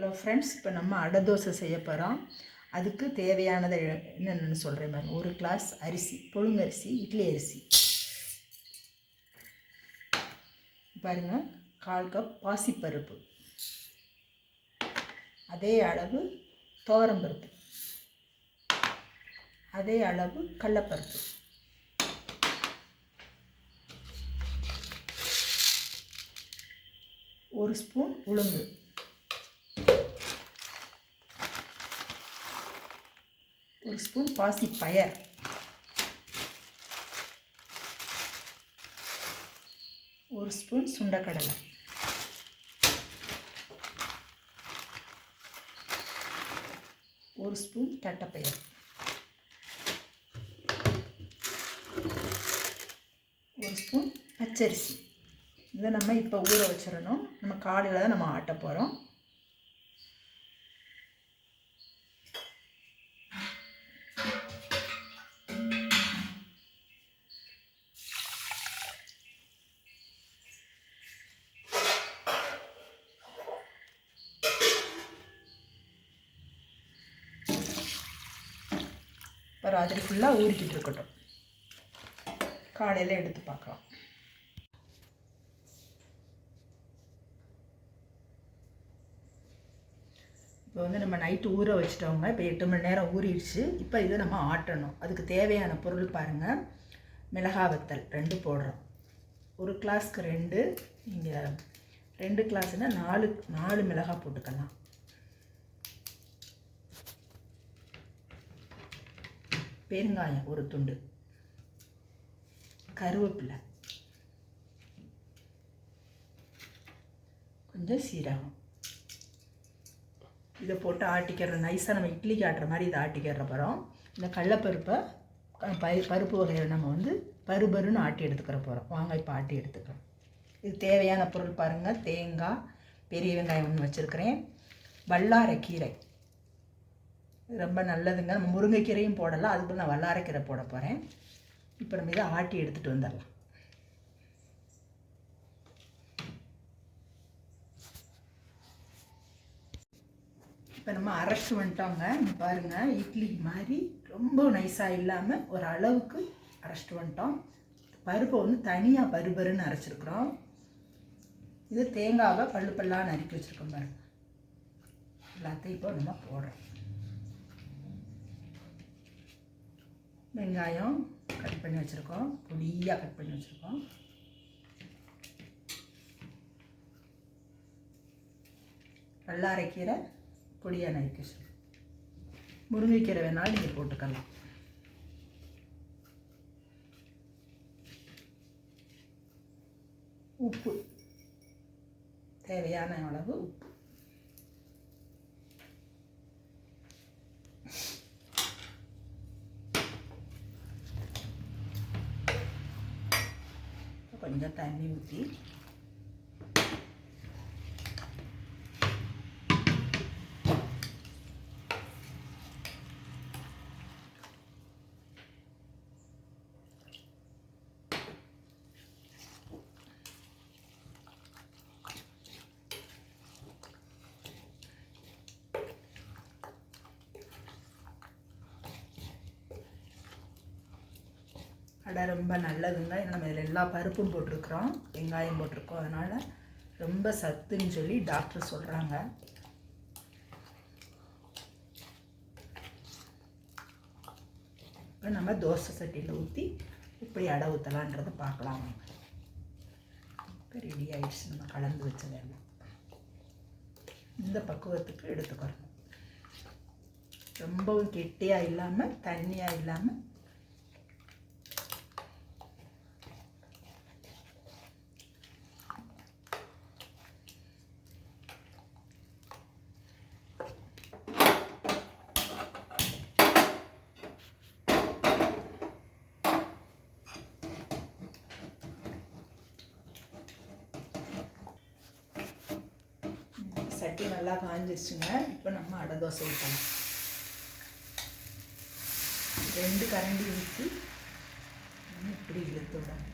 Hello friends, இப்போ நம்ம அடை தோசை செய்ய போகிறோம். அதுக்கு தேவையானதை என்னென்னு சொல்கிறேன் பாருங்கள். 1 கிளாஸ் அரிசி, புழுங்கரிசி, இட்லி அரிசி பாருங்கள். 1/4 கப் பாசிப்பருப்பு, அதே அளவு துவரம்பருப்பு, அதே அளவு கடலைப்பருப்பு, ஒரு ஸ்பூன் உளுந்து, ஒரு ஸ்பூன் பாசிப்பயர், ஒரு ஸ்பூன் சுண்டைக்கடலை, ஒரு ஸ்பூன் தட்டைப்பயிர், ஒரு ஸ்பூன் பச்சரிசி. இதை நம்ம இப்போ ஊற வச்சிடணும். நம்ம காலையில் தான் நம்ம ஆட்ட போகிறோம். இப்போ ராத்திரி ஃபுல்லாக ஊறிக்கிட்டு இருக்கட்டும். காலையில் எடுத்து பார்க்கலாம். இப்போ நம்ம நைட்டு ஊற வச்சிட்டோங்க. இப்போ 8 மணி நேரம் ஊறிடுச்சு. இப்போ இதை நம்ம ஆட்டணும். அதுக்கு தேவையான பொருள் பாருங்கள். மிளகாய் வத்தல் 2 போடுறோம். 1 கிளாஸ்க்கு 2, இங்கே 2 கிளாஸ்னால் 4 மிளகாய் போட்டுக்கலாம். பெருங்காயம் 1 துண்டு, கருவேப்பிலை, கொஞ்சம் சீரகம். இதை போட்டு ஆட்டிக்கிற நைஸாக நம்ம இட்லிக்கு ஆட்டுற மாதிரி இதை ஆட்டிக்கிற போகிறோம். இந்த கடலைப்பருப்பை பருப்பு வகையில் நம்ம பருபருன்னு ஆட்டி எடுத்துக்கிற போகிறோம். வாங்க இப்போ ஆட்டி எடுத்துக்கிறோம். இது தேவையான பொருள் பாருங்கள். தேங்காய், பெரிய வெங்காயம் 1 வச்சுருக்கிறேன். வல்லாரைக்கீரை ரொம்ப நல்லதுங்க. நம்ம முருங்கைக்கீரையும் போடலாம். அதுக்கு நான் வல்லாரைக்கீரை போட போகிறேன். இப்போ நம்ம இதை ஆட்டி எடுத்துகிட்டு வந்துடலாம். இப்போ நம்ம அரைச்சி வந்துட்டோங்க. பாருங்கள், இட்லி மாதிரி ரொம்ப நைஸாக இல்லாமல் ஒரு அளவுக்கு அரைச்சிட்டு வந்துட்டோம். பருப்பை தனியாக பருபருன்னு அரைச்சிருக்கிறோம். இது தேங்காவை பல்லாக நறுக்கி வச்சுருக்கோம் பாருங்கள். எல்லாத்தையும் இப்போ நம்ம போடுறோம். வெங்காயம் கட் பண்ணி வச்சுருக்கோம், பொடியாக கட் பண்ணி வச்சுருக்கோம். வல்லாரைக்கீரை பொடியாக நறுக்கி வச்சுருக்கோம். முருங்கைக்கீரை வேணாலும் நீங்கள் போட்டுக்கலாம். உப்பு, தேவையான அளவு உப்பு. கொஞ்சம் தண்ணி ஊற்றி அடை ரொம்ப நல்லதுங்க. நம்ம இதில் எல்லா பருப்பும் போட்டிருக்கிறோம், வெங்காயம் போட்டிருக்கோம். அதனால் ரொம்ப சத்துன்னு சொல்லி டாக்டர் சொல்கிறாங்க. இப்போ நம்ம தோசை சட்டியில் ஊற்றி இப்படி அடை ஊற்றலான்றதை பார்க்கலாம். இப்போ ரெடி ஆகிடுச்சு. நம்ம கலந்து வச்சதெல்லாம் இந்த பக்குவத்துக்கு எடுத்துக்கிறோம். ரொம்பவும் கெட்டியாக இல்லாமல் தண்ணியாக இல்லாமல் சட்டி நல்லா காஞ்சிருச்சுங்க. இப்போ நம்ம அடை தோசை ஊற்றலாம். 2 கரண்டி ஊற்றி இப்படி இழுத்து விடணும்.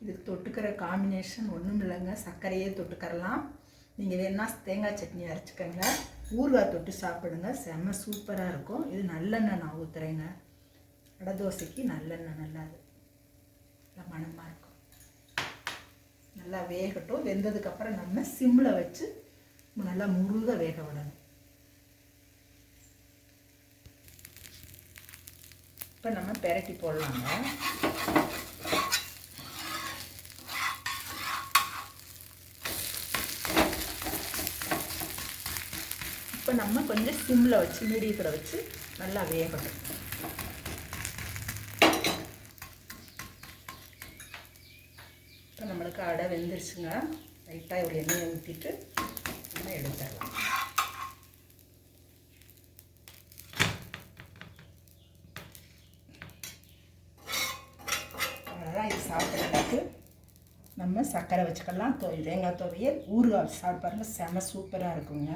இதுக்கு தொட்டுக்கிற காம்பினேஷன் ஒன்றும் இல்லைங்க, சர்க்கரையே தொட்டுக்கரலாம். நீங்கள் வேணுன்னா தேங்காய் சட்னி அரைச்சிக்கோங்க, ஊறுகாய் தொட்டு சாப்பிடுங்க, செம்ம சூப்பராக இருக்கும். இது நல்லெண்ணெய் நான் ஊற்றுறேங்க. அடை தோசைக்கு நல்லெண்ணெய் நல்லா மணமாக இருக்கும். நல்லா வேகட்டும். வெந்ததுக்கப்புறம் நம்ம சிம்மில் வச்சு நல்லா முருக வேக விடணும். இப்போ நம்ம பெரட்டி போடலாங்க. இப்போ நம்ம கொஞ்சம் சிம்மில் வச்சு மீடியத்தில் வச்சு நல்லா வேகணும். இப்போ நம்மளுக்கு அடை வெந்துருச்சுங்க. லைட்டாக ஒரு எண்ணெயை ஊற்றிட்டு நம்ம எடுத்துடலாம். அவ்வளோதான். இது சாப்பிட்றதுக்கு நம்ம சர்க்கரை வச்சுக்கலாம். தேங்காய் துவையல் ஊறுகாய் சாப்பிட்டு பாருங்கள், செம சூப்பராக இருக்குங்க.